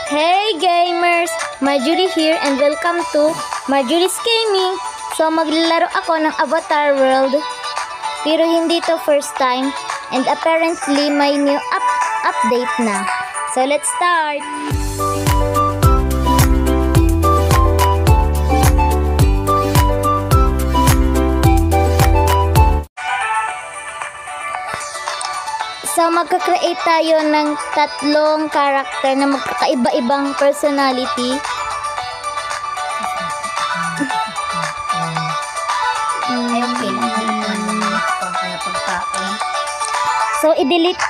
Hey gamers! Marjorie here and welcome to Marjorie's Gaming. So maglalaro ako ng Avatar World. Pero hindi to first time and apparently may new update na. So let's start! So, magka-create tayo ng tatlong character na magkakaiba-ibang personality. So, i-delete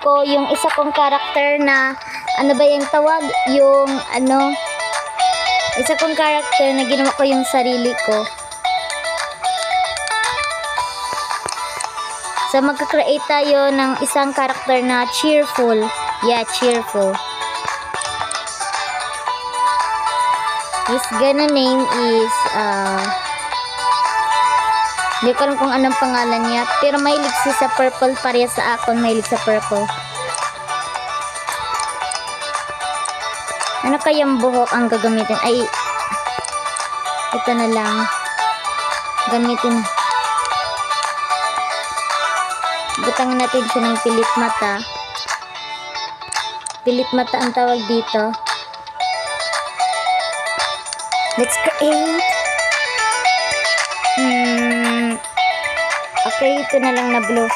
ko yung isa kong character na, ano ba yung tawag? Yung, isa kong character na ginawa ko yung sarili ko. So, magka-create tayo ng isang character na cheerful. Yeah, cheerful. His gonna name is, hindi ko alam kung anong pangalan niya. Pero mahilig siya sa purple. Pareha sa akin, mahilig sa purple. Ano kayang buhok ang gagamitin? Ay, ito na lang. Gamitin. Butangin natin siya ng pilit mata. Pilit mata ang tawag dito. Let's create. Okay, ito na lang na blue.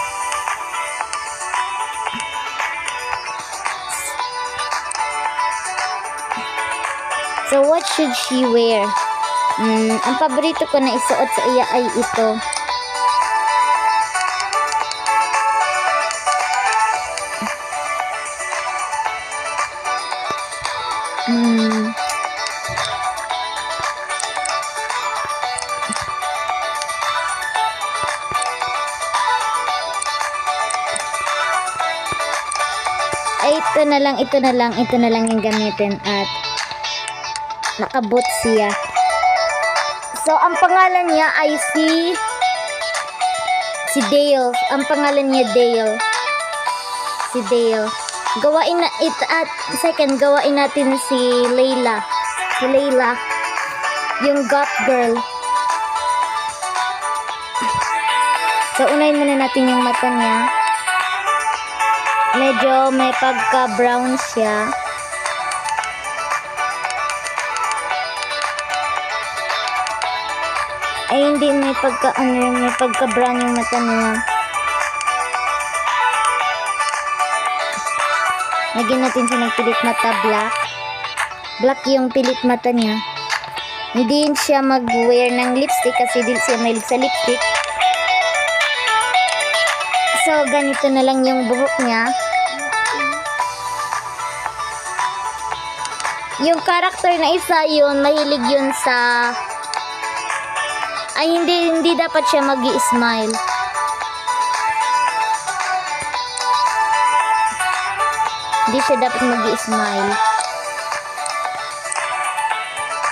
So, what should she wear? Ang paborito ko na isuot sa iya ay ito. Ay, ito na lang yung gamitin at nakabot siya. So, ang pangalan niya ay si Dale. Ang pangalan niya Dale. Si Dale. Gawain natin si Layla. Si Layla. Yung goth girl. So, unahin muna natin yung mata niya. Medyo may pagka-brown siya. Ay, hindi may pagka-brown yung mata niya. Lagyan natin siya ng pilit mata, black. Black yung pilit mata niya. Hindi siya mag-wear ng lipstick kasi hindi siya mahilig sa lipstick. So, ganito na lang yung buhok niya. Yung character na isa yun, mahilig yun sa... Ay, hindi dapat siya mag-i-smile. Hindi siya dapat mag-i-smile.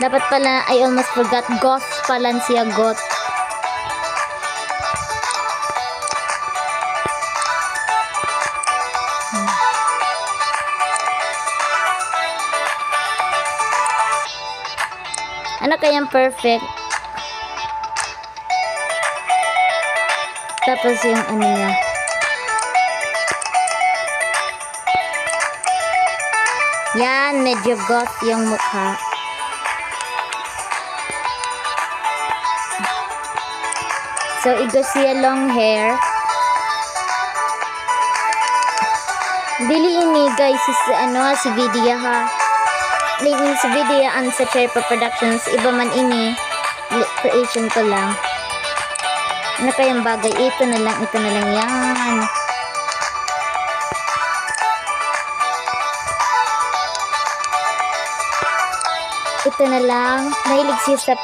Dapat pala, I almost forgot, goth pala siya, goth. Ano kayang perfect? Tapos yung ano niya. Yan, medyo goth yung mukha. So, igo siya long hair. Bili ini guys si video ha. Link sa video ang sa Cherpa Productions. Iba man ini. Creation ko lang. Ano kayang bagay? Ito na lang yan. Ito na lang. Mahilig siya sa,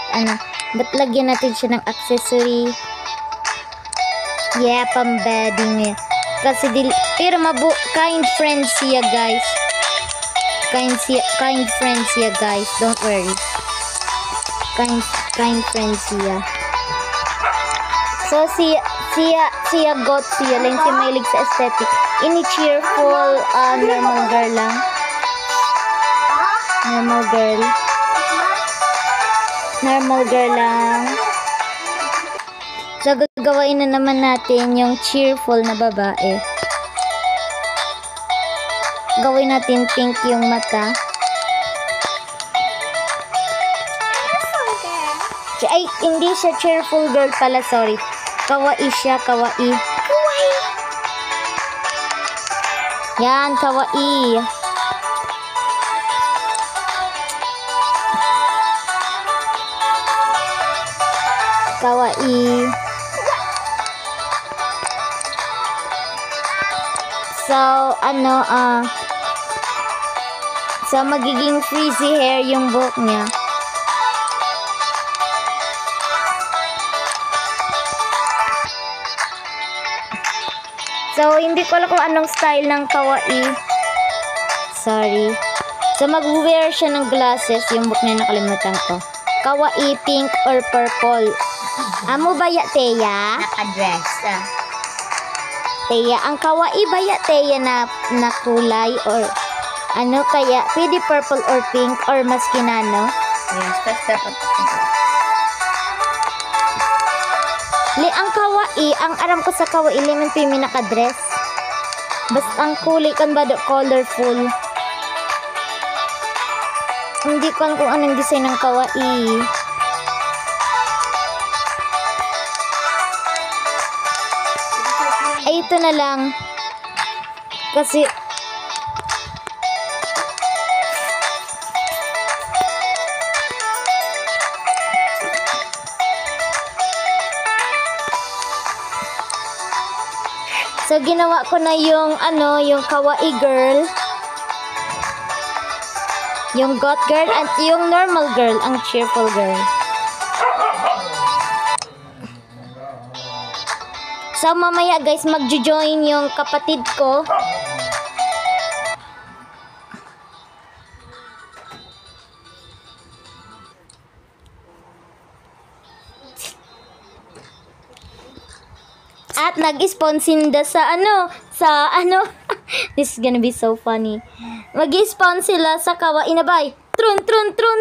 ba't lagyan natin siya ng accessory? Yeah, pambading niya. Kasi, pero kind friends siya, guys. Kind friends siya, guys. Don't worry. Kind friends siya. So, siya goth siya. Lang siya mahilig sa aesthetic. Ini cheerful, normal girl lang. Normal girl. Normal girl lang. So, gagawain na naman natin yung cheerful na babae. Gawin natin pink yung mata. Ay, hindi siya cheerful girl pala, sorry. Kawaii siya, kawaii. Yan, kawaii. Kawaii. So, so, magiging frizzy hair yung buhok niya. So, hindi ko alam kung anong style ng kawaii. Sorry. So, mag-wear siya ng glasses. Yung book niya nakalimutan ko. Kawaii, pink, or purple. Amo ba ya, Teya? Naka-dress. Teya, ang kawaii ba ya, Teya, na kulay? Or ano kaya? Pwede purple or pink or maski na, no? Yes, that's dapat. Ang kawaii, ang aram ko sa kawaii, lemon po yung naka-dress. Basta ang kulay kan ba do colorful. Hindi ko alam kung anong design ng kawaii. Ay, ito na lang. Kasi so, ginawa ko na yung, yung kawaii girl. Yung goth girl at yung normal girl, ang cheerful girl. So, mamaya guys, magjo-join yung kapatid ko. At nag-spawn sinda sa this is gonna be so funny. Mag-spawn sila sa kawaii na bay. Trun, trun, trun.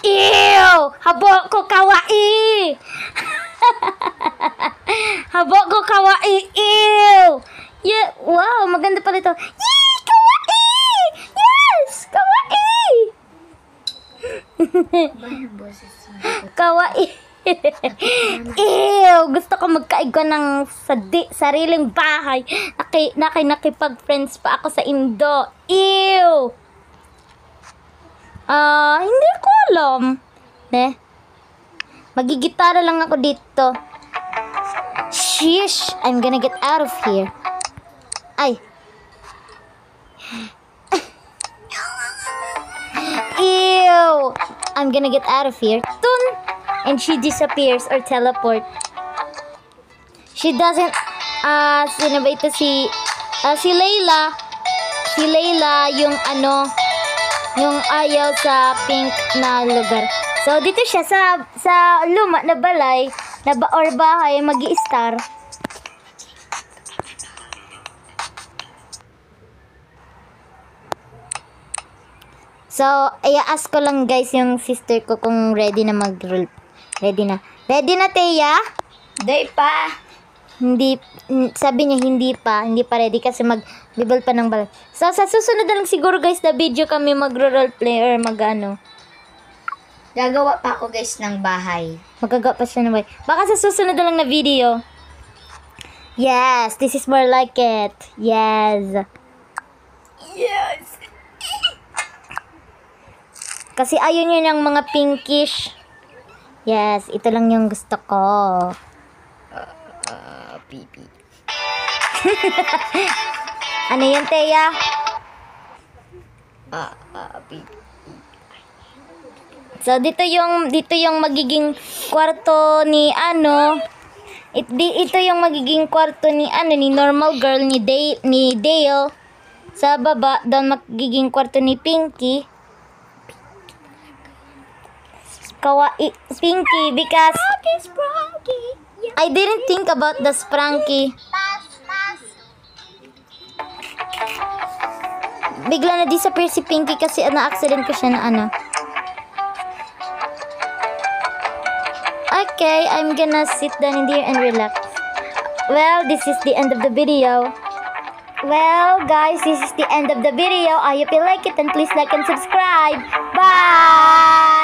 Ew! Habo ko kawaii! Habo ko kawaii! Ew! Yeah, wow, maganda pala ito. Yay! Kawaii! Yes! Kawaii! Kawaii! Ew! Gusto ko magkaigwa ng sariling bahay. Nakipag-friends pa ako sa Indo. Ew! Hindi ko alam. Magigitara lang ako dito. Sheesh! I'm gonna get out of here. Ay! Ew! I'm gonna get out of here. Tun! And she disappears or teleport. She doesn't, sino ba ito si Layla. Si Layla yung yung ayaw sa pink na lugar. So, dito siya sa luma na balay, or bahay, mag-i-star. So, i-ask ko lang guys yung sister ko kung ready na mag-roll. Ready na. Ready na, Teya? Day pa. Hindi, sabi niya hindi pa ready kasi mag-bibal pa ng balay. So, sa susunod na lang siguro guys na video kami mag-roleplay or mag-ano. Gagawa pa ako guys ng bahay. Magagawa pa siya ng bahay. Baka sa susunod na lang na video. Yes, this is more like it. Yes. Yes. Kasi ayun yun yung mga pinkish. Yes, ito lang yung gusto ko. Pipi. Ano yan, Teya? Pipi. So, dito yung magiging kwarto ni ito yung magiging kwarto ni ni normal girl ni Dale. Sa baba, doon magiging kwarto ni Pinky. Kawaii Pinky because I didn't think about the Spranky. bigla na disappear si Pinky kasi na-accident ko siya na ano. Okay, I'm gonna sit down in here and relax. Well, this is the end of the video. Well, guys, this is the end of the video. I hope you like it and please like and subscribe. Bye!